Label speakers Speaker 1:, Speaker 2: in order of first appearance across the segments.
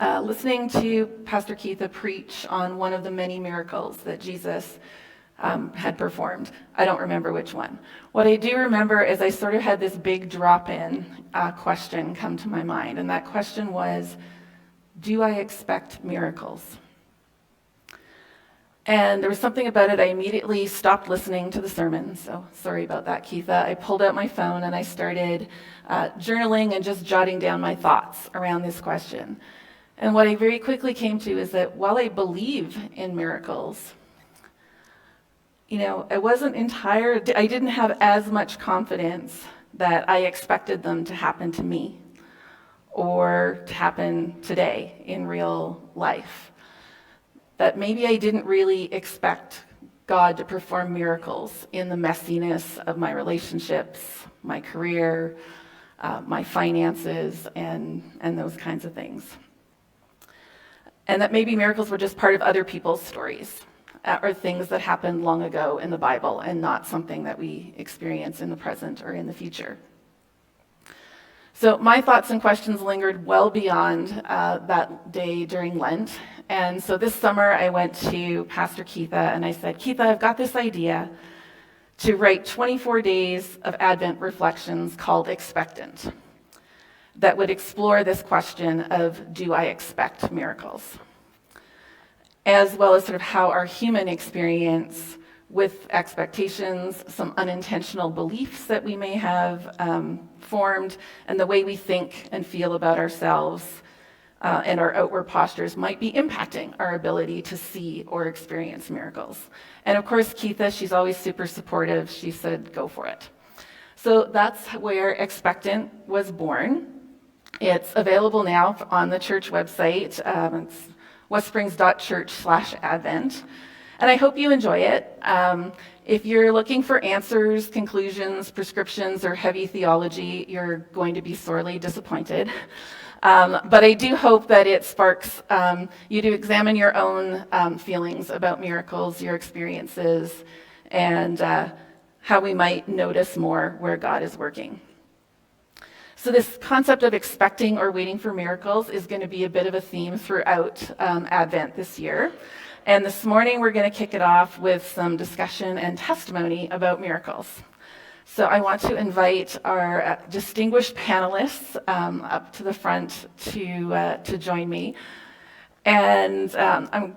Speaker 1: listening to Pastor Keitha preach on one of the many miracles that Jesus had performed. I don't remember which one. What I do remember is I sort of had this big drop-in question come to my mind, and that question was, do I expect miracles? And there was something about it, I immediately stopped listening to the sermon, so sorry about that, Keitha. I pulled out my phone and I started journaling and just jotting down my thoughts around this question. And what I very quickly came to is that while I believe in miracles, I didn't have as much confidence that I expected them to happen to me or to happen today in real life. That maybe I didn't really expect God to perform miracles in the messiness of my relationships, my career, my finances, and those kinds of things. And that maybe miracles were just part of other people's stories, or things that happened long ago in the Bible and not something that we experience in the present or in the future. So my thoughts and questions lingered well beyond that day during Lent. And so this summer I went to Pastor Keitha and I said, Keitha, I've got this idea to write 24 days of Advent reflections called Expectant that would explore this question of, do I expect miracles? As well as sort of how our human experience with expectations, some unintentional beliefs that we may have formed, and the way we think and feel about ourselves and our outward postures might be impacting our ability to see or experience miracles. And of course, Keitha, she's always super supportive. She said, go for it. So that's where Expectant was born. It's available now on the church website. It's westsprings.church/Advent. And I hope you enjoy it. If you're looking for answers, conclusions, prescriptions, or heavy theology, you're going to be sorely disappointed. But I do hope that it sparks you to examine your own feelings about miracles, your experiences, and how we might notice more where God is working. So this concept of expecting or waiting for miracles is going to be a bit of a theme throughout Advent this year. And this morning we're going to kick it off with some discussion and testimony about miracles. So I want to invite our distinguished panelists up to the front to join me. And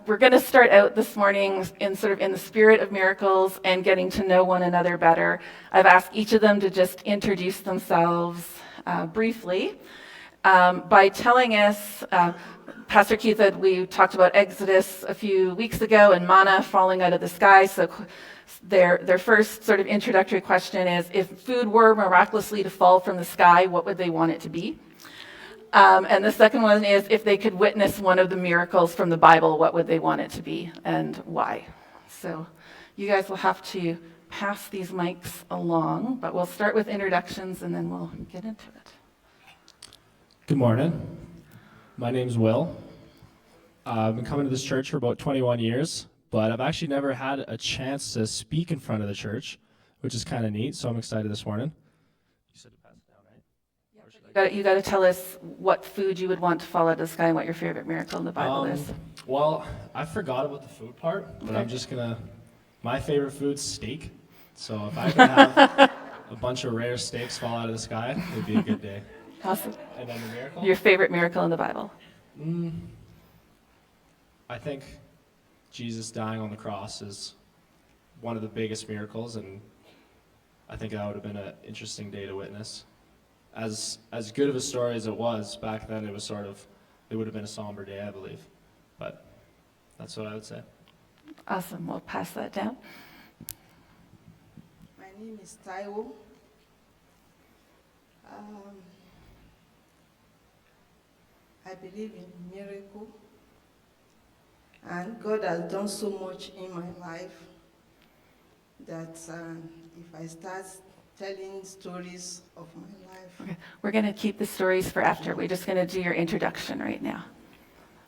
Speaker 1: we're going to start out this morning in the spirit of miracles and getting to know one another better. I've asked each of them to just introduce themselves briefly by telling us, Pastor Keitha, we talked about Exodus a few weeks ago and manna falling out of the sky. So their first sort of introductory question is, if food were miraculously to fall from the sky, what would they want it to be? And the second one is, if they could witness one of the miracles from the Bible, what would they want it to be and why? So you guys will have to pass these mics along, but we'll start with introductions and then we'll get into it.
Speaker 2: Good morning. My name's Will. I've been coming to this church for about 21 years, but I've actually never had a chance to speak in front of the church, which is kind of neat, so I'm excited this morning. You said to pass it down, right?
Speaker 1: You got to tell us what food you would want to fall out of the sky and what your favorite miracle in the Bible is.
Speaker 2: Well, I forgot about the food part, but I'm just going to... My favorite food's steak, so if I could have a bunch of rare steaks fall out of the sky, it would be a good day.
Speaker 1: Awesome.
Speaker 2: And then the miracle?
Speaker 1: Your favorite miracle in the Bible?
Speaker 2: I think Jesus dying on the cross is one of the biggest miracles, and I think that would have been an interesting day to witness. As good of a story as it was, back then it would have been a somber day, I believe. But that's what I would say.
Speaker 1: Awesome. We'll pass that down.
Speaker 3: My name is Taiwo. I believe in miracle, and God has done so much in my life that if I start telling stories of my life.
Speaker 1: Okay. We're going to keep the stories for after. We're just going to do your introduction right now.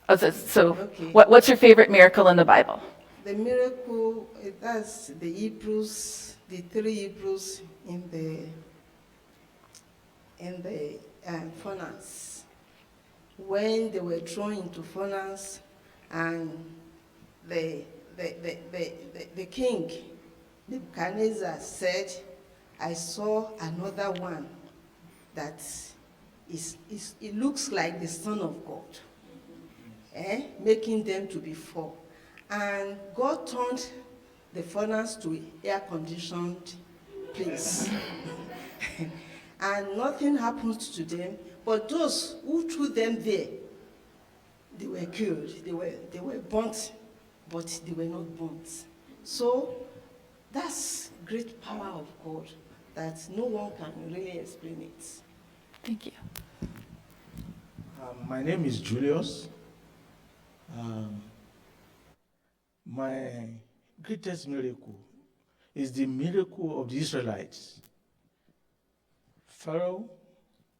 Speaker 1: Oh,
Speaker 3: Okay.
Speaker 1: What's your favorite miracle in the Bible?
Speaker 3: The miracle, that's the Hebrews, the 3 Hebrews in the furnace. when they were thrown into furnace, and the, the king, Nebuchadnezzar, said, I saw another one that it looks like the Son of God, making them to be four. And God turned the furnace to air-conditioned place. And nothing happened to them, but those who threw them there, they were killed. They were burnt, but they were not burnt. So that's great power of God that no one can really explain it.
Speaker 1: Thank you.
Speaker 4: My name is Julius. My greatest miracle is the miracle of the Israelites. Pharaoh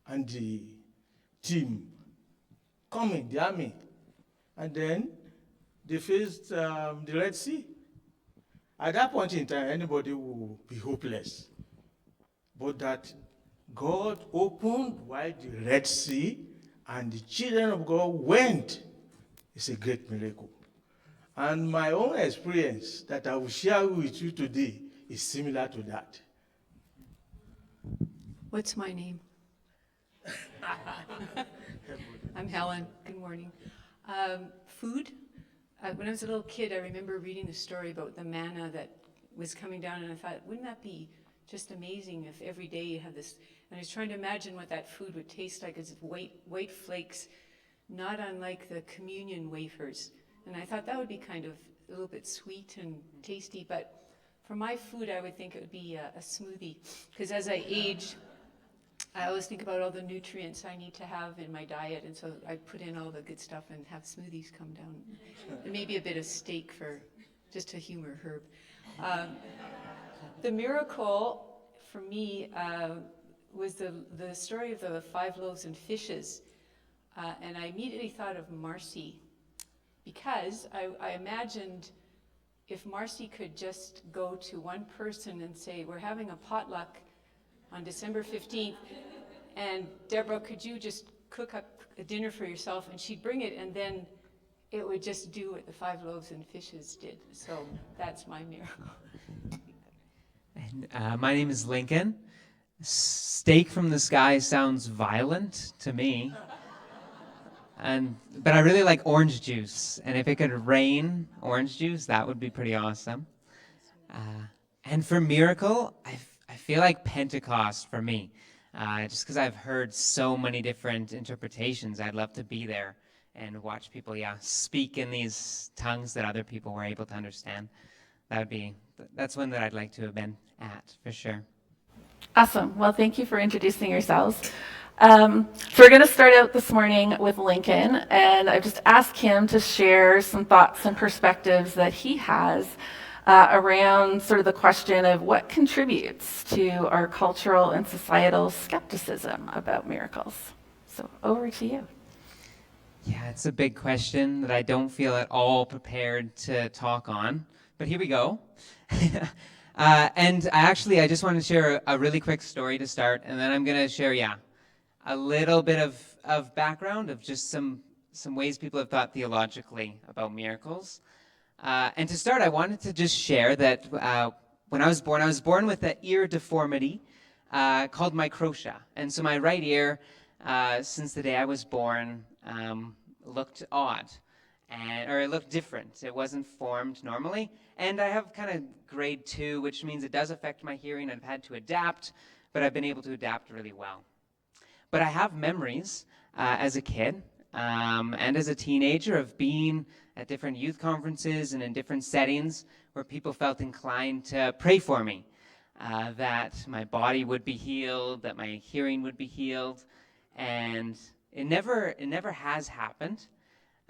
Speaker 4: and the team coming, the army, and then they faced the Red Sea. At that point in time, anybody will be hopeless. But that God opened wide the Red Sea and the children of God went is a great miracle. And my own experience that I will share with you today is similar to that.
Speaker 5: What's my name? I'm Helen. Good morning. Food. When I was a little kid, I remember reading the story about the manna that was coming down, and I thought, wouldn't that be just amazing if every day you have this? And I was trying to imagine what that food would taste like as white flakes, not unlike the communion wafers. And I thought that would be kind of a little bit sweet and tasty, but for my food, I would think it would be a smoothie, because as I age, I always think about all the nutrients I need to have in my diet, and so I put in all the good stuff and have smoothies come down. And maybe a bit of steak just to humor Herb. The miracle for me was the story of the 5 loaves and fishes. And I immediately thought of Marcy, because I imagined if Marcy could just go to one person and say, we're having a potluck on December 15th, and Deborah, could you just cook up a dinner for yourself? And she'd bring it, and then it would just do what the 5 loaves and fishes did. So that's my miracle.
Speaker 6: And my name is Lincoln. Steak from the sky sounds violent to me. But I really like orange juice, and if it could rain orange juice, that would be pretty awesome. And for miracle, I feel like Pentecost for me, just because I've heard so many different interpretations. I'd love to be there and watch people, speak in these tongues that other people were able to understand. That's one that I'd like to have been at, for sure.
Speaker 1: Awesome. Well, thank you for introducing yourselves. So we're going to start out this morning with Lincoln, and I've just asked him to share some thoughts and perspectives that he has around sort of the question of what contributes to our cultural and societal skepticism about miracles. So over to you.
Speaker 6: Yeah, it's a big question that I don't feel at all prepared to talk on, but here we go. And I just wanted to share a really quick story to start, and then I'm going to share, a little bit of background of just some ways people have thought theologically about miracles. And to start, I wanted to just share that when I was born with an ear deformity called microtia. And so my right ear, since the day I was born, looked odd, or it looked different. It wasn't formed normally. And I have kind of grade 2, which means it does affect my hearing. I've had to adapt, but I've been able to adapt really well. But I have memories as a kid and as a teenager of being at different youth conferences and in different settings where people felt inclined to pray for me, that my body would be healed, that my hearing would be healed, and it never has happened.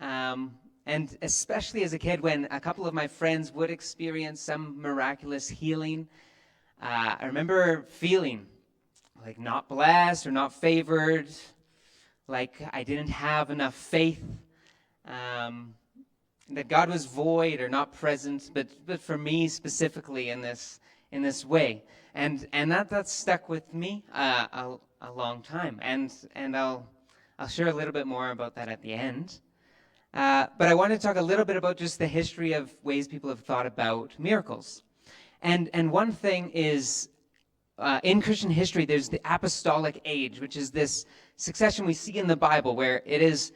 Speaker 6: And especially as a kid, when a couple of my friends would experience some miraculous healing, I remember feeling like not blessed or not favored, like I didn't have enough faith, that God was void or not present, but for me specifically in this way, and that stuck with me a long time, and I'll I'll share a little bit more about that at the end. But I want to talk a little bit about just the history of ways people have thought about miracles. And one thing is, in Christian history, there's the apostolic age, which is this succession we see in the Bible where it is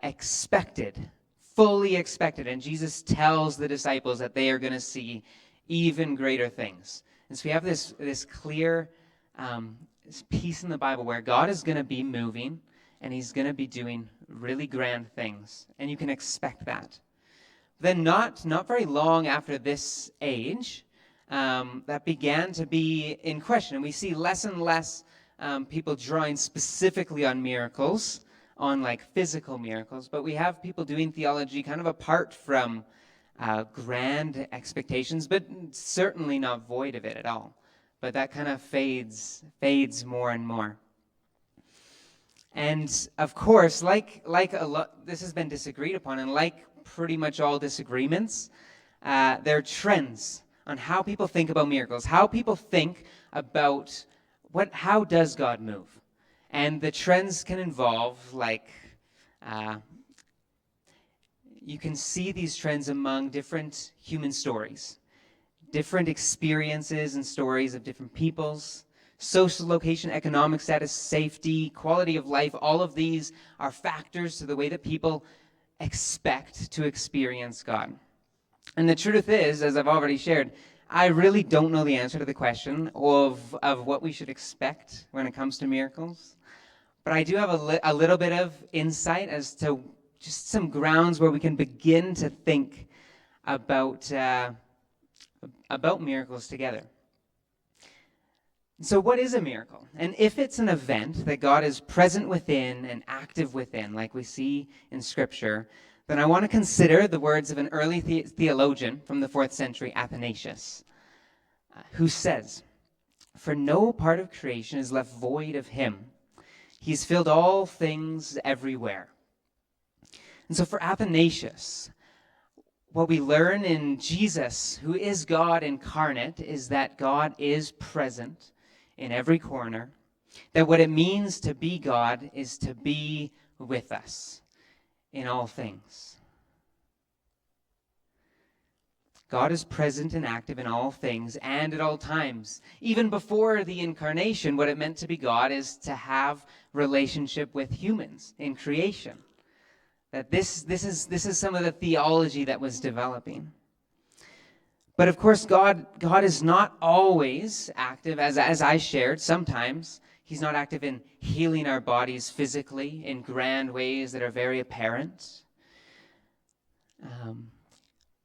Speaker 6: expected, fully expected. And Jesus tells the disciples that they are going to see even greater things. And so we have this clear piece in the Bible where God is going to be moving and he's going to be doing really grand things. And you can expect that. Then not very long after this age, that began to be in question. And we see less and less people drawing specifically on miracles, on like physical miracles, but we have people doing theology kind of apart from grand expectations, but certainly not void of it at all. But that kind of fades more and more. And of course, like a lot, this has been disagreed upon, and like pretty much all disagreements, there are trends on how people think about miracles, how people think about how does God move? And the trends can involve, you can see these trends among different human stories, different experiences and stories of different peoples, social location, economic status, safety, quality of life. All of these are factors to the way that people expect to experience God. And the truth is, as I've already shared, I really don't know the answer to the question of what we should expect when it comes to miracles. But I do have a little bit of insight as to just some grounds where we can begin to think about miracles together. So what is a miracle? And if it's an event that God is present within and active within, like we see in Scripture, then I want to consider the words of an early theologian from the 4th century, Athanasius, who says, "For no part of creation is left void of him. He's filled all things everywhere." And so for Athanasius, what we learn in Jesus, who is God incarnate, is that God is present in every corner, that what it means to be God is to be with us in all things. God is present and active in all things and at all times. Even before the incarnation, what it meant to be God is to have relationship with humans in creation. That this is some of the theology that was developing. But of course, God is not always active, as I shared. Sometimes he's not active in healing our bodies physically in grand ways that are very apparent.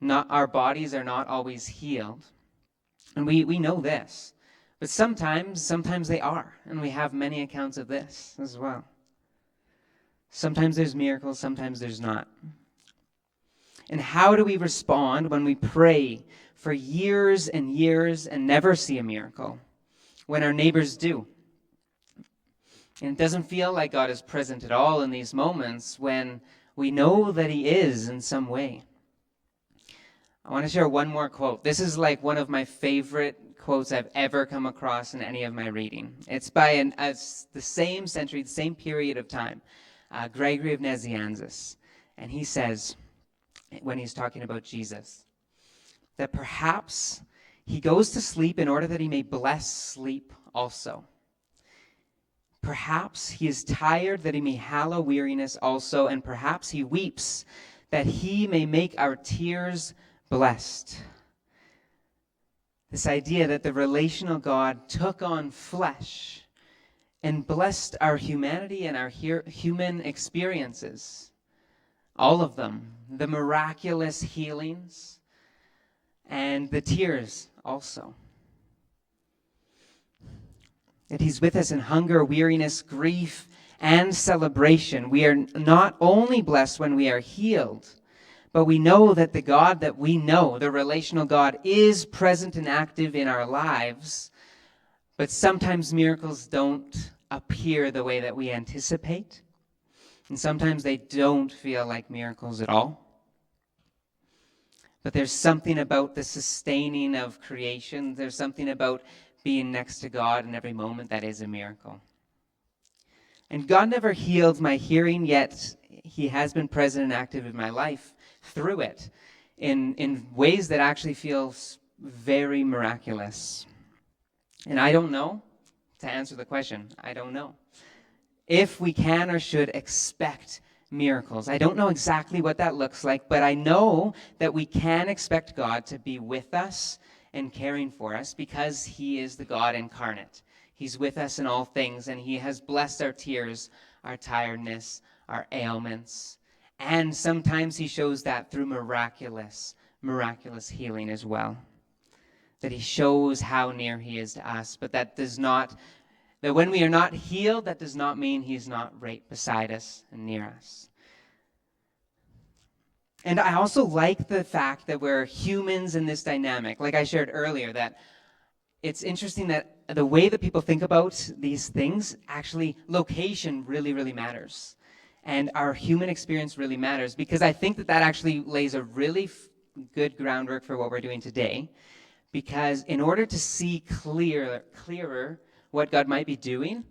Speaker 6: Our bodies are not always healed. And we know this. But sometimes they are. And we have many accounts of this as well. Sometimes there's miracles, sometimes there's not. And how do we respond when we pray for years and years and never see a miracle, when our neighbors do? And it doesn't feel like God is present at all in these moments when we know that he is in some way. I want to share one more quote. This is like one of my favorite quotes I've ever come across in any of my reading. It's by the same century, the same period of time, Gregory of Nazianzus. And he says, when he's talking about Jesus, that perhaps he goes to sleep in order that he may bless sleep also. Perhaps he is tired that he may hallow weariness also, and perhaps he weeps that he may make our tears blessed. This idea that the relational God took on flesh and blessed our humanity and our human experiences. All of them. The miraculous healings and the tears also. That he's with us in hunger, weariness, grief, and celebration. We are not only blessed when we are healed, but we know that the God that we know, the relational God, is present and active in our lives. But sometimes miracles don't appear the way that we anticipate. And sometimes they don't feel like miracles at all. But there's something about the sustaining of creation. There's something about being next to God in every moment that is a miracle. And God never healed my hearing, yet he has been present and active in my life through it in ways that actually feels very miraculous. And I don't know, to answer the question, I don't know if we can or should expect miracles. I don't know exactly what that looks like, but I know that we can expect God to be with us and caring for us because he is the God incarnate. He's with us in all things, and he has blessed our tears, our tiredness, our ailments. And sometimes he shows that through miraculous healing as well. That he shows how near he is to us, but that when we are not healed, that does not mean he's not right beside us and near us. And I also like the fact that we're humans in this dynamic. Like I shared earlier, that it's interesting that the way that people think about these things, actually, location really, really matters. And our human experience really matters, because I think that actually lays a really good groundwork for what we're doing today. Because in order to see clearer what God might be doing,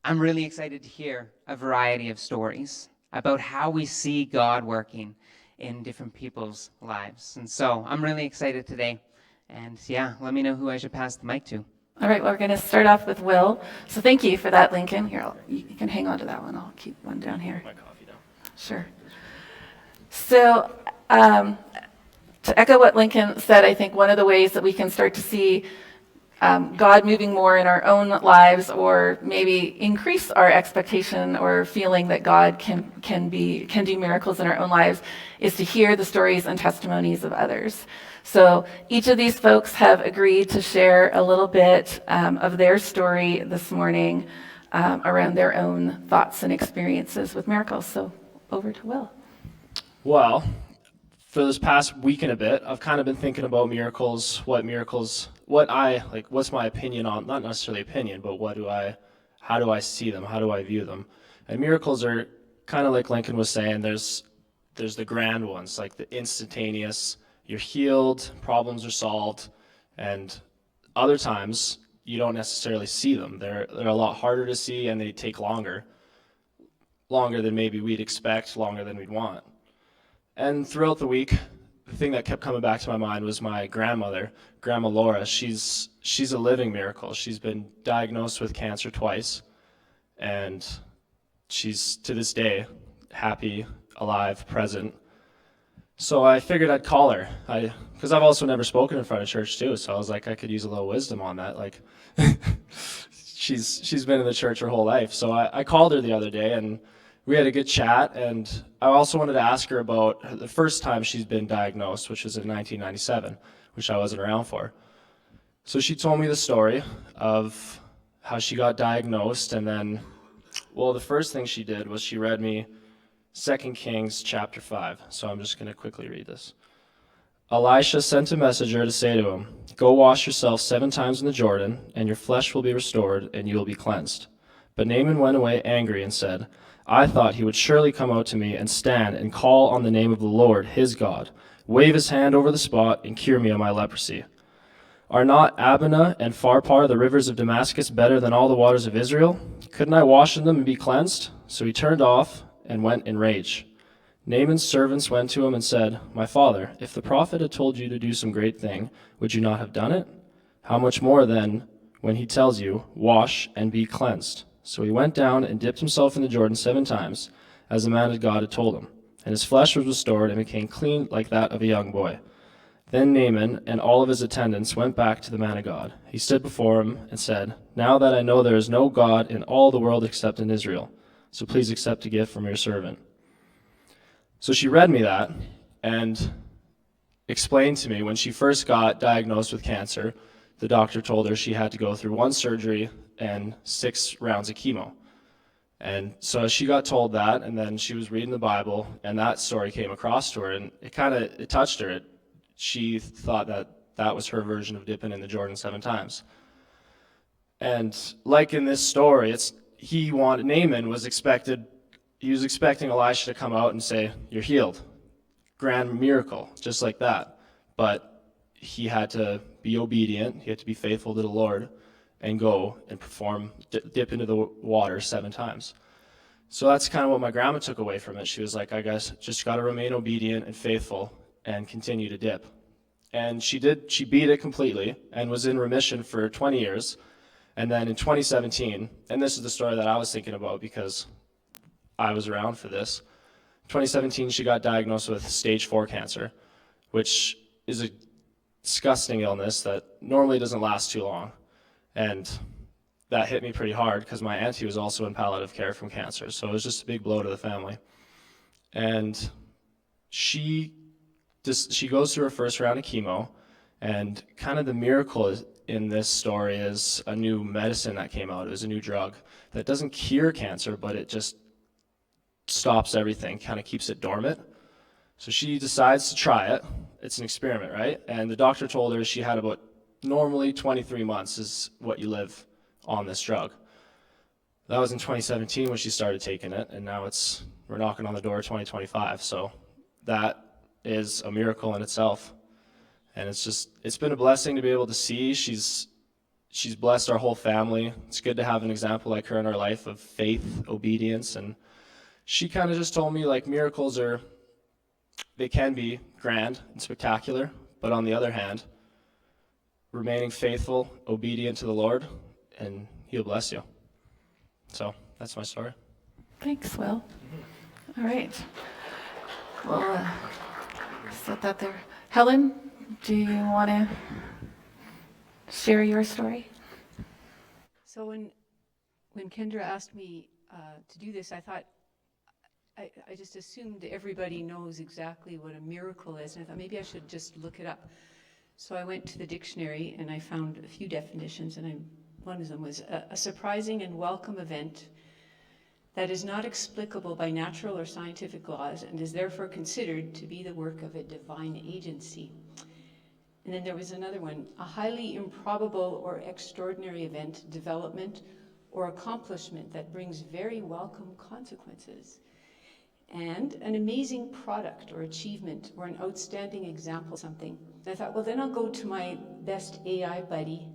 Speaker 6: I'm really excited to hear a variety of stories about how we see God working in different people's lives. And so I'm really excited today. And yeah, let me know who I should pass the mic to.
Speaker 1: All right, well, we're going to start off with Will. So thank you for that, Lincoln. Here, you can hang on to that one. I'll keep one down here.
Speaker 2: My coffee down.
Speaker 1: Sure. So to echo what Lincoln said, I think one of the ways that we can start to see God moving more in our own lives, or maybe increase our expectation or feeling that God can do miracles in our own lives, is to hear the stories and testimonies of others. So each of these folks have agreed to share a little bit of their story this morning around their own thoughts and experiences with miracles. So over to Will.
Speaker 2: Well, for this past week and a bit, I've kind of been thinking about miracles, what's my opinion on, not necessarily opinion, but how do I see them, how do I view them? And miracles are kind of like Lincoln was saying, there's the grand ones, like the instantaneous, you're healed, problems are solved, and other times you don't necessarily see them. They're a lot harder to see, and they take longer than maybe we'd expect, longer than we'd want. And throughout the week, the thing that kept coming back to my mind was my grandmother, Grandma Laura. She's a living miracle. She's been diagnosed with cancer twice, and she's, to this day, happy, alive, present. So I figured I'd call her, because I've also never spoken in front of church too, so I was like, I could use a little wisdom on that. Like, she's been in the church her whole life. So I called her the other day, and we had a good chat, and I also wanted to ask her about the first time she's been diagnosed, which was in 1997, which I wasn't around for. So she told me the story of how she got diagnosed, and then, well, the first thing she did was she read me 2 Kings chapter 5. So I'm just going to quickly read this. Elisha sent a messenger to say to him, "Go wash yourself 7 times in the Jordan, and your flesh will be restored, and you will be cleansed." But Naaman went away angry and said, "I thought he would surely come out to me and stand and call on the name of the Lord, his God, wave his hand over the spot, and cure me of my leprosy. Are not Abana and Pharpar, the rivers of Damascus, better than all the waters of Israel? Couldn't I wash in them and be cleansed?" So he turned off and went in rage. Naaman's servants went to him and said, "My father, if the prophet had told you to do some great thing, would you not have done it? How much more then when he tells you, 'Wash and be cleansed'?" So he went down and dipped himself in the Jordan 7 times, as the man of God had told him. And his flesh was restored and became clean like that of a young boy. Then Naaman and all of his attendants went back to the man of God. He stood before him and said, "Now that I know there is no God in all the world except in Israel, so please accept a gift from your servant." So she read me that and explained to me when she first got diagnosed with cancer, the doctor told her she had to go through 1 surgery and 6 rounds of chemo. And so she got told that, and then she was reading the Bible, and that story came across to her, and it touched her. She thought that was her version of dipping in the Jordan 7 times. And like in this story, Naaman was expecting Elisha to come out and say, "You're healed." Grand miracle, just like that. But he had to be obedient, he had to be faithful to the Lord, and go and dip into the water 7 times. So that's kind of what my grandma took away from it. She was like, I guess just got to remain obedient and faithful and continue to dip. And she did. She beat it completely and was in remission for 20 years. And then in 2017, and this is the story that I was thinking about because I was around for this. 2017, she got diagnosed with stage 4 cancer, which is a disgusting illness that normally doesn't last too long. And that hit me pretty hard because my auntie was also in palliative care from cancer. So it was just a big blow to the family. And she goes through her first round of chemo, and kind of the miracle in this story is a new medicine that came out. It was a new drug that doesn't cure cancer, but it just stops everything, kind of keeps it dormant. So she decides to try it. It's an experiment, right? And the doctor told her she had about, normally 23 months is what you live on this drug. That was in 2017 when she started taking it, and now we're knocking on the door of 2025. So that is a miracle in itself. And it's been a blessing to be able to see. She's blessed our whole family. It's good to have an example like her in our life of faith, obedience, and she kind of just told me, like, miracles they can be grand and spectacular, but on the other hand, remaining faithful, obedient to the Lord, and He'll bless you. So that's my story.
Speaker 1: Thanks, Will. All right. We'll set that there. Helen, do you want to share your story?
Speaker 5: So when Kendra asked me to do this, I thought, I just assumed everybody knows exactly what a miracle is, and I thought maybe I should just look it up. So I went to the dictionary and I found a few definitions, and one of them was a surprising and welcome event that is not explicable by natural or scientific laws and is therefore considered to be the work of a divine agency. And then there was another one, a highly improbable or extraordinary event, development, or accomplishment that brings very welcome consequences. And an amazing product or achievement or an outstanding example of something. And I thought, well, then I'll go to my best AI buddy.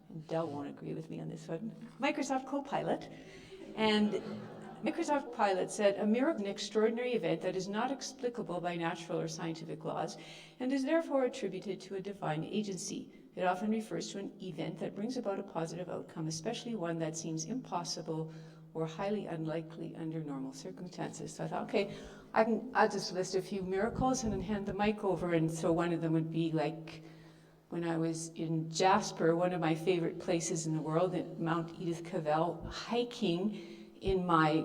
Speaker 5: And Dell won't agree with me on this one. Microsoft Copilot. And Microsoft Copilot said, a miracle, an extraordinary event that is not explicable by natural or scientific laws and is therefore attributed to a divine agency. It often refers to an event that brings about a positive outcome, especially one that seems impossible or highly unlikely under normal circumstances. So I thought, okay, I'll just list a few miracles and then hand the mic over. And so one of them would be like when I was in Jasper, one of my favorite places in the world, at Mount Edith Cavell, hiking in my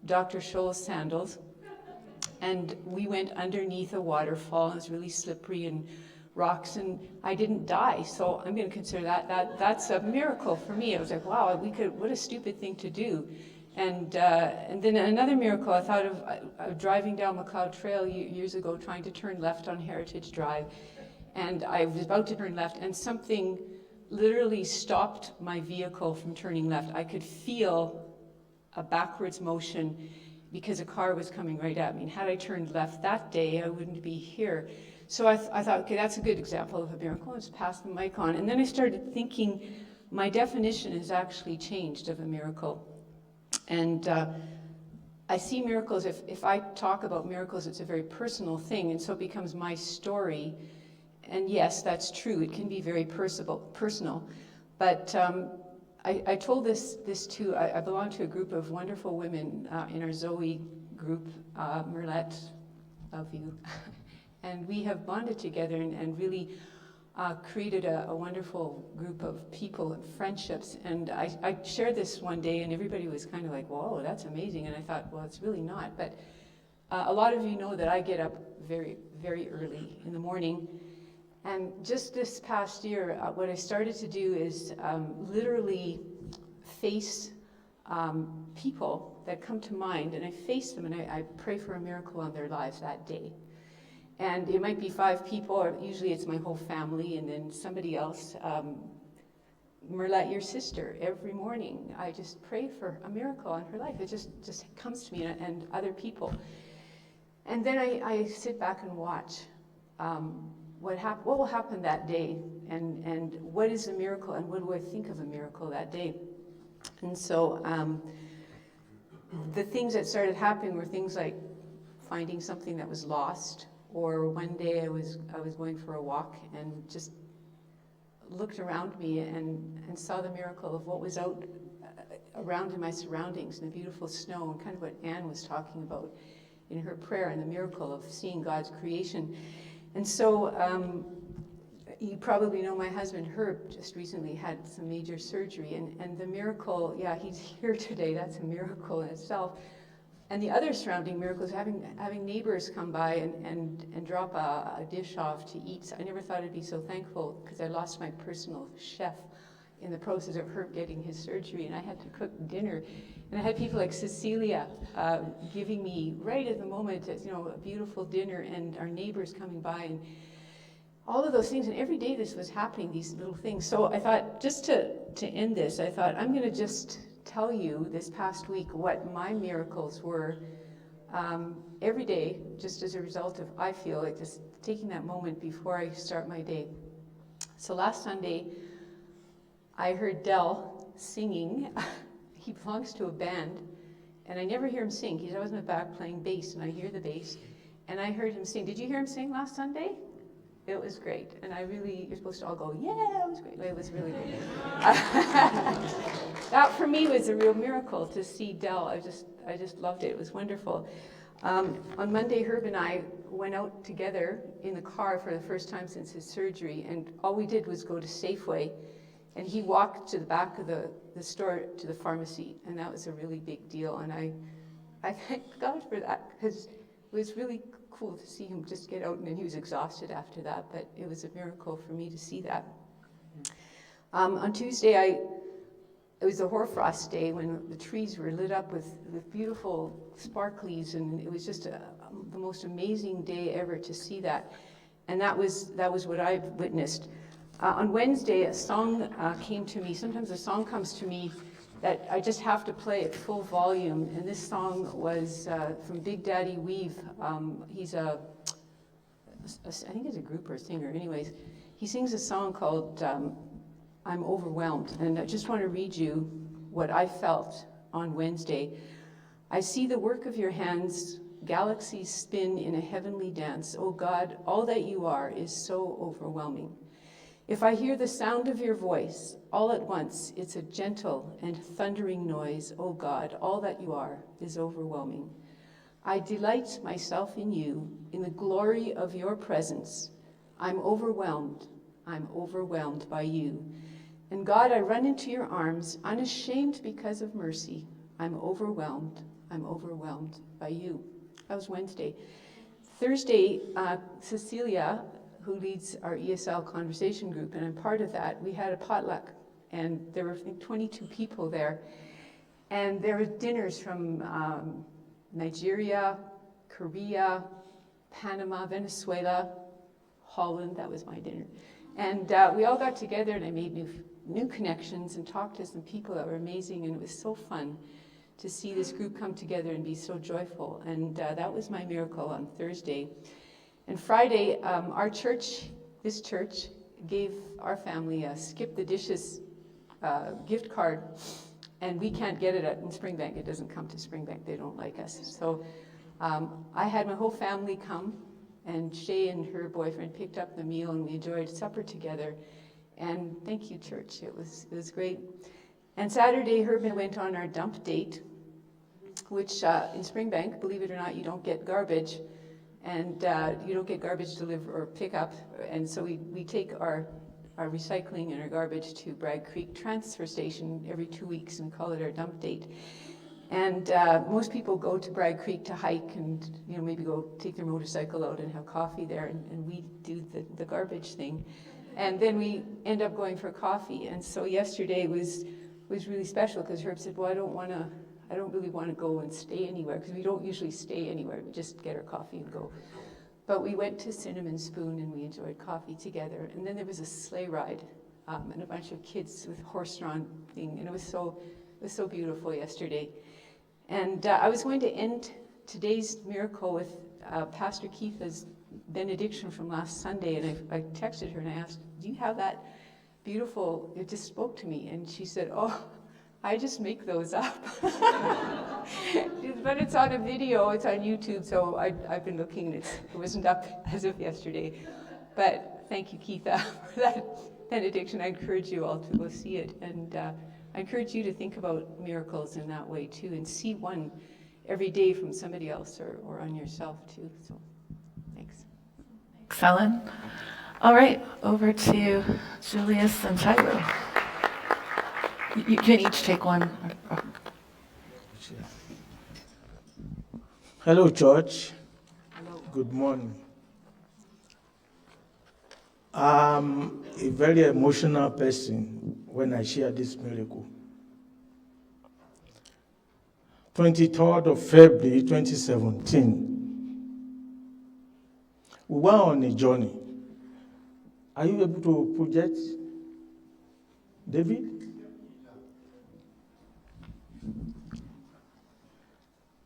Speaker 5: Dr. Scholl's sandals. And we went underneath a waterfall. It was really slippery and rocks, and I didn't die. So I'm going to consider that's a miracle for me. I was like, wow, what a stupid thing to do. And then another miracle, I thought of driving down McLeod Trail years ago, trying to turn left on Heritage Drive. And I was about to turn left, and something literally stopped my vehicle from turning left. I could feel a backwards motion because a car was coming right at me. And had I turned left that day, I wouldn't be here. So I thought, okay, that's a good example of a miracle. Let's pass the mic on. And then I started thinking, my definition has actually changed of a miracle. And I see miracles, if I talk about miracles, it's a very personal thing, and so it becomes my story. And yes, that's true, it can be very personal. But I told this to, I belong to a group of wonderful women in our Zoe group, Merlette, love you. And we have bonded together and really created a wonderful group of people and friendships. And I shared this one day, and everybody was kind of like, whoa, that's amazing. And I thought, well, it's really not. But a lot of you know that I get up very, very early in the morning. And just this past year, what I started to do is literally face people that come to mind, and I face them, and I pray for a miracle on their lives that day. And it might be 5 people, or usually it's my whole family, and then somebody else. Merlette, your sister, every morning, I just pray for a miracle on her life. It just comes to me, and other people. And then I sit back and watch what will happen that day, and what is a miracle, and what do I think of a miracle that day. And so the things that started happening were things like finding something that was lost, or one day I was going for a walk and just looked around me and saw the miracle of what was out around in my surroundings, and the beautiful snow, and kind of what Anne was talking about in her prayer, and the miracle of seeing God's creation. And so you probably know my husband Herb just recently had some major surgery, and the miracle, yeah, he's here today, that's a miracle in itself. And the other surrounding miracles, having neighbors come by and drop a dish off to eat. I never thought I'd be so thankful, because I lost my personal chef in the process of Herb getting his surgery, and I had to cook dinner. And I had people like Cecilia giving me, right at the moment, a beautiful dinner, and our neighbors coming by, and all of those things. And every day this was happening, these little things. So I thought, just to end this, I thought, I'm going to just tell you this past week what my miracles were every day, just as a result of, I feel like, just taking that moment before I start my day. So last Sunday, I heard Del singing. He belongs to a band, and I never hear him sing. He's always in the back playing bass, and I hear the bass. And I heard him sing. Did you hear him sing last Sunday? It was great. And you're supposed to all go, yeah, it was great. It was really great. That for me was a real miracle, to see Del. I just loved it. It was wonderful. On Monday, Herb and I went out together in the car for the first time since his surgery, and all we did was go to Safeway, and he walked to the back of the store to the pharmacy, and that was a really big deal. And I thank God for that, because it was really cool to see him just get out, and then he was exhausted after that, but it was a miracle for me to see that. On Tuesday, it was the hoarfrost day, when the trees were lit up with beautiful sparklies, and it was just the most amazing day ever to see that. And that was what I witnessed. On Wednesday, a song came to me. Sometimes a song comes to me that I just have to play at full volume. And this song was from Big Daddy Weave. He's I think he's a group or a singer. Anyways, he sings a song called I'm Overwhelmed. And I just want to read you what I felt on Wednesday. I see the work of your hands, galaxies spin in a heavenly dance. Oh God, all that you are is so overwhelming. If I hear the sound of your voice, all at once, it's a gentle and thundering noise. Oh God, all that you are is overwhelming. I delight myself in you, in the glory of your presence. I'm overwhelmed by you. And God, I run into your arms, unashamed because of mercy. I'm overwhelmed by you. That was Wednesday. Thursday, Cecilia, who leads our ESL conversation group, and I'm part of that, we had a potluck, and there were, I think, 22 people there. And there were dinners from Nigeria, Korea, Panama, Venezuela, Holland. That was my dinner. And we all got together, and I made new connections and talked to some people that were amazing, and it was so fun to see this group come together and be so joyful. And that was my miracle on Thursday. And Friday, our church, this church, gave our family a Skip the Dishes gift card, and we can't get it in Springbank. It doesn't come to Springbank. They don't like us. So I had my whole family come, and Shay and her boyfriend picked up the meal, and we enjoyed supper together. And thank you, church. It was great. And Saturday, Herb and I went on our dump date, which in Springbank, believe it or not, you don't get garbage. And you don't get garbage delivered or pick up. And so we take our recycling and our garbage to Bragg Creek Transfer Station every 2 weeks, and call it our dump date. And most people go to Bragg Creek to hike and maybe go take their motorcycle out and have coffee there, and we do the garbage thing. And then we end up going for coffee. And so yesterday was really special, because Herb said, well, I don't really want to go and stay anywhere, because we don't usually stay anywhere. We just get our coffee and go. But we went to Cinnamon Spoon, and we enjoyed coffee together. And then there was a sleigh ride, and a bunch of kids with horse-drawn thing, and it was so beautiful yesterday. And I was going to end today's miracle with Pastor Keitha's benediction from last Sunday, and I texted her and I asked, do you have that beautiful, it just spoke to me. And she said, oh, I just make those up. But it's on a video, it's on YouTube, so I've been looking, and it wasn't up as of yesterday. But thank you, Keitha, for that benediction. I encourage you all to go see it. And I encourage you to think about miracles in that way too, and see one every day from somebody else or on yourself too. So thanks.
Speaker 1: Thanks, Helen. All right, over to Julius and Shiloh. You can each take one.
Speaker 4: Hello, church. Good morning. I'm a very emotional person when I share this miracle. 23rd of February 2017, we were on a journey. Are you able to project, David?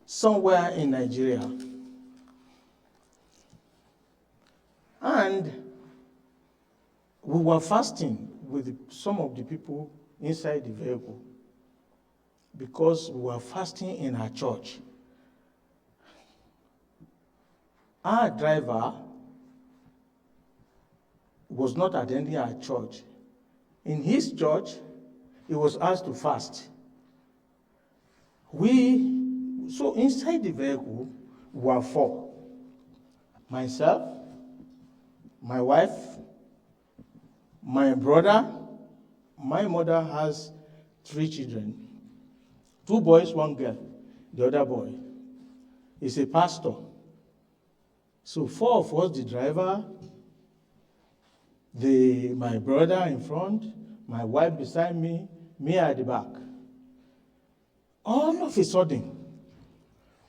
Speaker 4: Somewhere in Nigeria. And we were fasting with some of the people inside the vehicle because we were fasting in our church. Our driver was not attending our church. In his church, he was asked to fast. So inside the vehicle were 4. Myself, my wife, my brother, my mother has 3 children. 2 boys, 1 girl. The other boy is a pastor. So 4 of us, the driver, my brother in front, my wife beside me at the back. All of a sudden,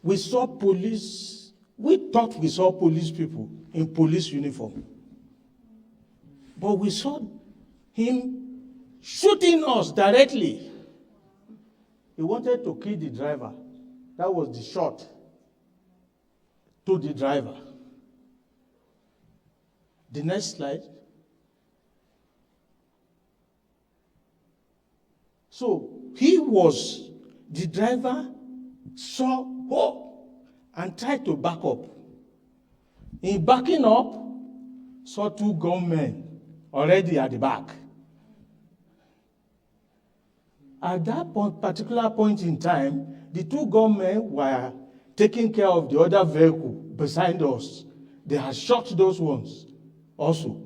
Speaker 4: we saw police. We thought we saw police people in police uniform. But we saw him shooting us directly. He wanted to kill the driver. That was the shot to the driver. The next slide. So the driver saw and tried to back up. In backing up, saw 2 gunmen already at the back. At that particular point in time, the 2 gunmen were taking care of the other vehicle beside us. They had shot those ones also.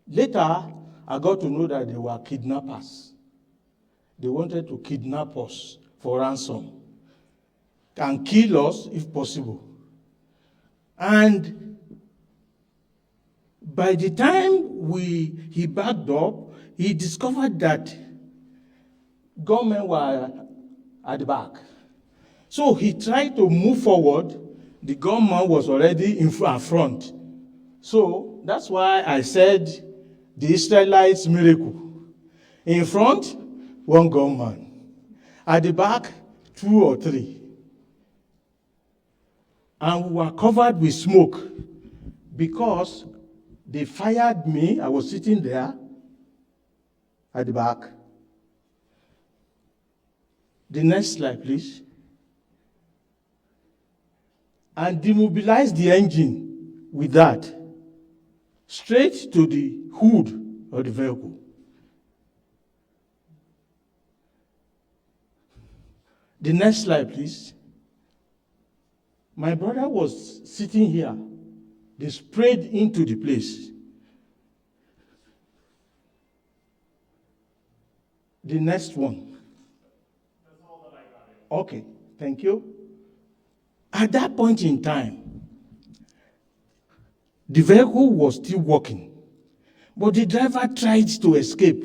Speaker 4: Later, I got to know that they were kidnappers. They wanted to kidnap us for ransom and kill us if possible. And by the time he backed up, he discovered that gunmen were at the back. So he tried to move forward. The gunman was already in front. So that's why I said the Israelites' miracle. In front, 1 gunman. At the back, 2 or 3. And we were covered with smoke because they fired me. I was sitting there at the back. The next slide, please. And demobilized the engine with that, straight to the hood of the vehicle. The next slide, please. My brother was sitting here. They sprayed into the place. The next one. That's all that I got. Okay, thank you. At that point in time, the vehicle was still working, but the driver tried to escape,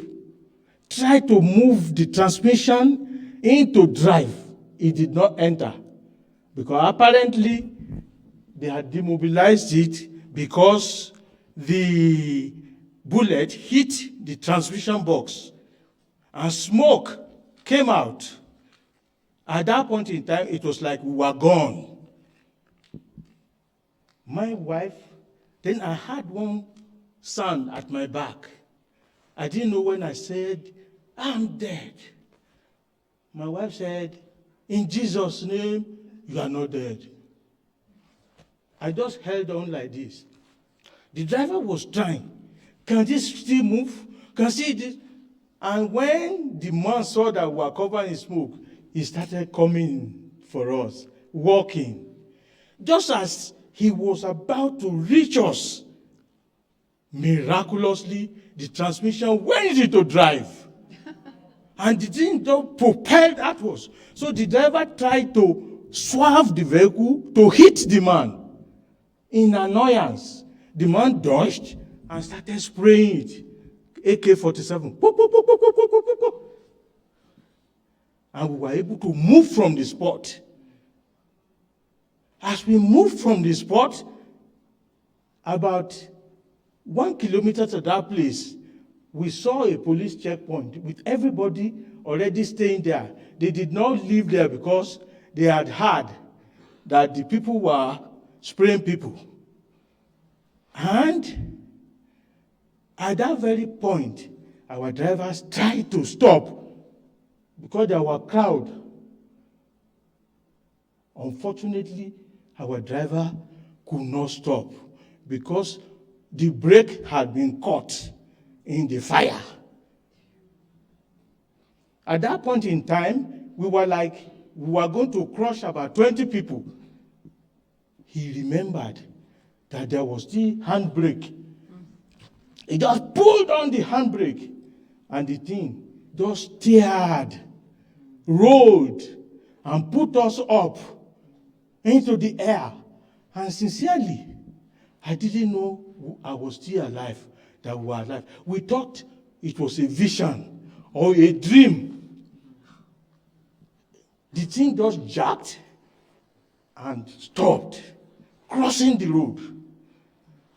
Speaker 4: tried to move the transmission into drive. It did not enter because apparently they had demobilized it because the bullet hit the transmission box and smoke came out. At that point in time, it was like we were gone. My wife, then I had one sound at my back. I didn't know when I said, I'm dead. My wife said, in Jesus' name, you are not dead. I just held on like this. The driver was trying. Can this still move? Can see this? And when the man saw that we were covered in smoke, he started coming for us, walking. Just as he was about to reach us, miraculously, the transmission went into drive. And the thing just propelled outwards. So the driver tried to swerve the vehicle to hit the man. In annoyance, the man dodged and started spraying it. AK-47. And we were able to move from the spot. As we moved from the spot, about 1 kilometer to that place, we saw a police checkpoint with everybody already staying there. They did not live there because they had heard that the people were spraying people. And at that very point, our drivers tried to stop because there were crowd. Unfortunately, our driver could not stop because the brake had been caught in the fire. At that point in time, we were going to crush about 20 people. He remembered that there was still handbrake. He just pulled on the handbrake, and the thing just steered, rolled, and put us up into the air. And sincerely, I didn't know I was still alive, that we were alive. We thought it was a vision or a dream. The thing just jerked and stopped, crossing the road.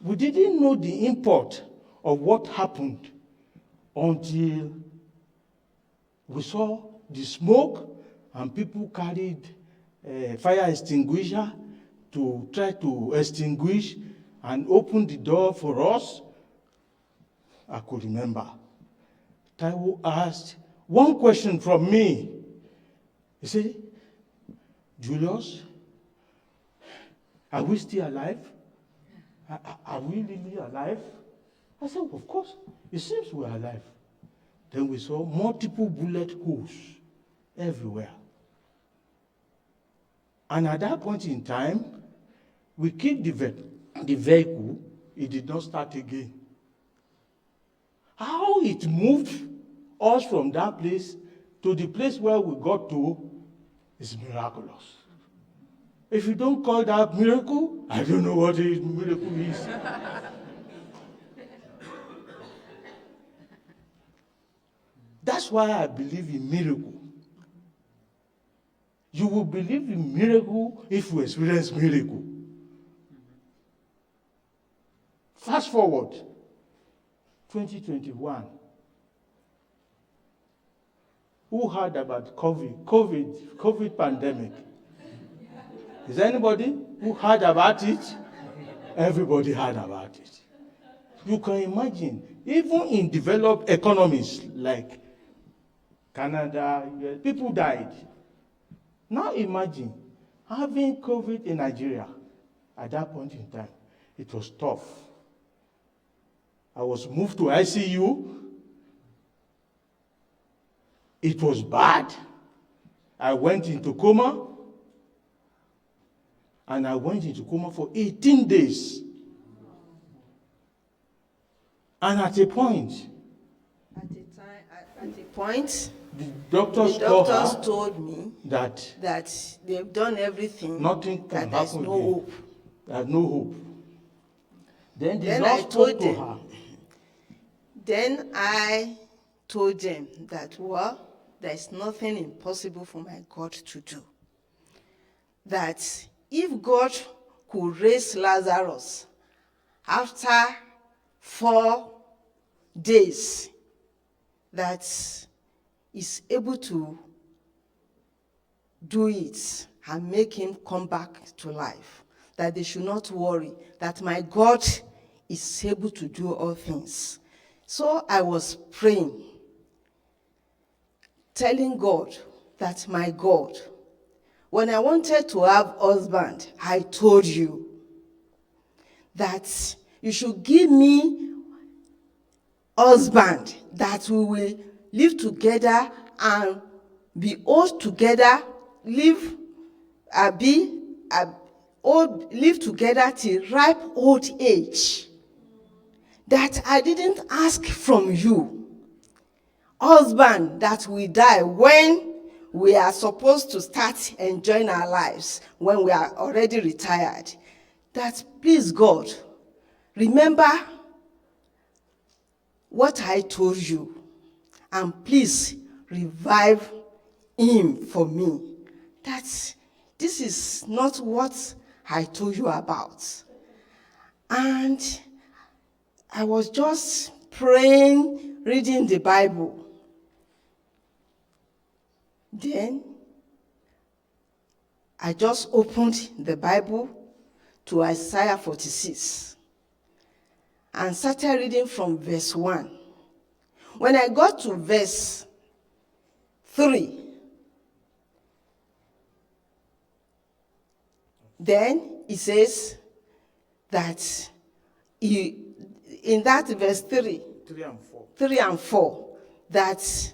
Speaker 4: We didn't know the import of what happened until we saw the smoke and people carried a fire extinguisher to try to extinguish and open the door for us. I could remember. Taiwo asked one question from me. He said, Julius, are we still alive? Are we really alive? I said, of course. It seems we're alive. Then we saw multiple bullet holes everywhere. And at that point in time, we kicked the vehicle. It did not start again. How it moved us from that place to the place where we got to is miraculous. If you don't call that miracle, I don't know what a miracle is. That's why I believe in miracle. You will believe in miracle if you experience miracle. Fast forward, 2021. Who heard about COVID pandemic? Is there anybody who heard about it? Everybody heard about it. You can imagine, even in developed economies like Canada, US, people died. Now imagine having COVID in Nigeria at that point in time. It was tough. I was moved to ICU. It was bad. I went into coma. And I went into coma for 18 days. And at a point, the doctors
Speaker 3: told me
Speaker 4: that
Speaker 3: they've done everything.
Speaker 4: Nothing can
Speaker 3: that
Speaker 4: happen
Speaker 3: there's no
Speaker 4: again.
Speaker 3: hope.
Speaker 4: There's no hope. Then the
Speaker 3: Then
Speaker 4: Lord
Speaker 3: I
Speaker 4: spoke
Speaker 3: told
Speaker 4: to
Speaker 3: them.
Speaker 4: her.
Speaker 3: Then I told them that, well, there's nothing impossible for my God to do. That if God could raise Lazarus after 4 days, that is able to do it and make him come back to life, that they should not worry, that my God is able to do all things. So I was praying. telling God that, my God, when I wanted to have husband, I told you that you should give me husband that we will live together and be old together, live live together till ripe old age. That I didn't ask from you. Husband that will die when we are supposed to start enjoying our lives, when we are already retired. That, please God, remember what I told you, and please revive him for me. That this is not what I told you about. And I was just praying, reading the Bible. Then I just opened the Bible to Isaiah 46 and started reading from verse 1. When I got to verse 3, then it says that in that verse 3 and 4, that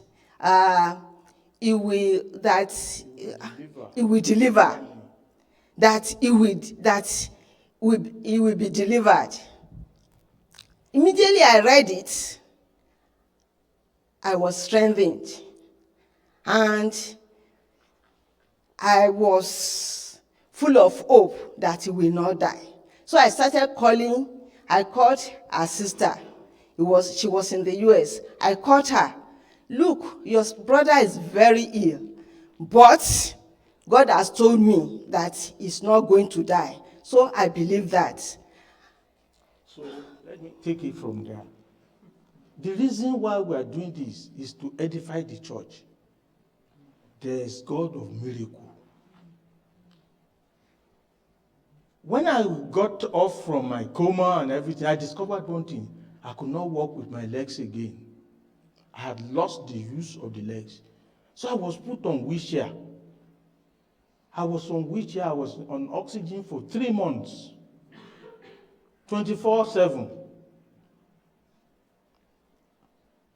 Speaker 3: he will deliver, that he will be delivered. Immediately I read it, I was strengthened, and I was full of hope that he will not die. So I called her sister. She was in the US. I called her. Look, your brother is very ill, but God has told me that he's not going to die. So I believe that.
Speaker 4: So let me take it from there. The reason why we are doing this is to edify the church. There is God of miracle. When I got off from my coma and everything, I discovered one thing. I could not walk with my legs again. I had lost the use of the legs. So I was put on wheelchair. I was on wheelchair. I was on oxygen for 3 months, 24/7.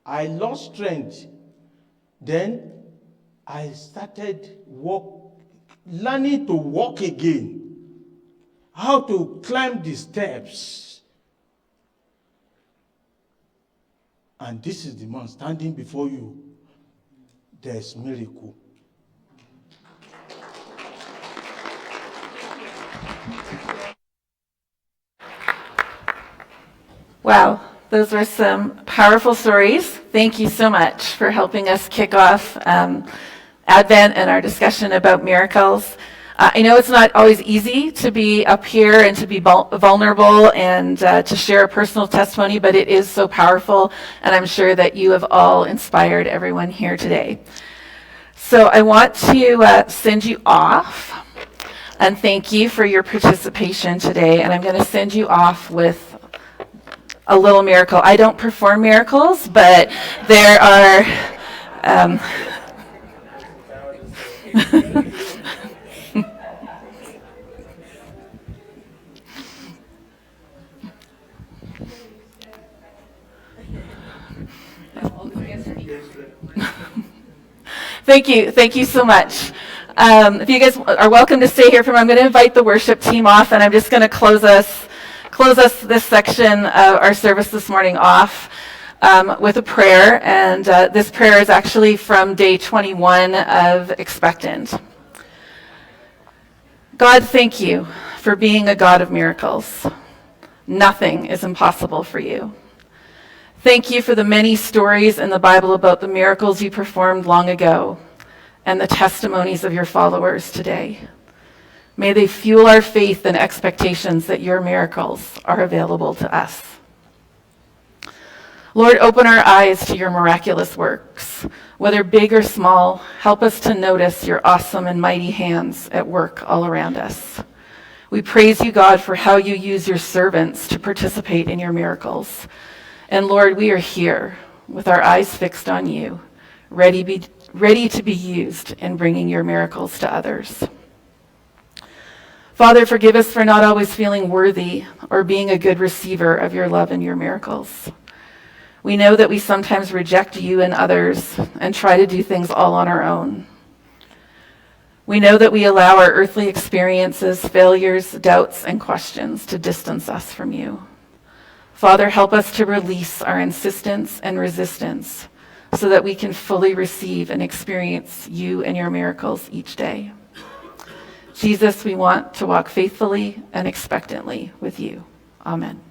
Speaker 4: I lost strength. Then I started learning to walk again. How to climb the steps. And this is the man standing before you. There's miracle.
Speaker 1: Wow, those were some powerful stories. Thank you so much for helping us kick off Advent and our discussion about miracles. I know it's not always easy to be up here and to be vulnerable and to share a personal testimony, but it is so powerful, and I'm sure that you have all inspired everyone here today. So I want to send you off, and thank you for your participation today, and I'm going to send you off with a little miracle. I don't perform miracles, but there are... Thank you so much. If you guys are welcome to stay here I'm going to invite the worship team off, and I'm just going to close us this section of our service this morning off with a prayer, and this prayer is actually from day 21 of Expectant. God, thank you for being a God of miracles. Nothing is impossible for you. Thank you for the many stories in the Bible about the miracles you performed long ago and the testimonies of your followers today. May they fuel our faith and expectations that your miracles are available to us. Lord, open our eyes to your miraculous works. Whether big or small, help us to notice your awesome and mighty hands at work all around us. We praise you, God, for how you use your servants to participate in your miracles. And Lord, we are here with our eyes fixed on you, ready ready to be used in bringing your miracles to others. Father, forgive us for not always feeling worthy or being a good receiver of your love and your miracles. We know that we sometimes reject you and others and try to do things all on our own. We know that we allow our earthly experiences, failures, doubts, and questions to distance us from you. Father, help us to release our insistence and resistance so that we can fully receive and experience you and your miracles each day. Jesus, we want to walk faithfully and expectantly with you. Amen.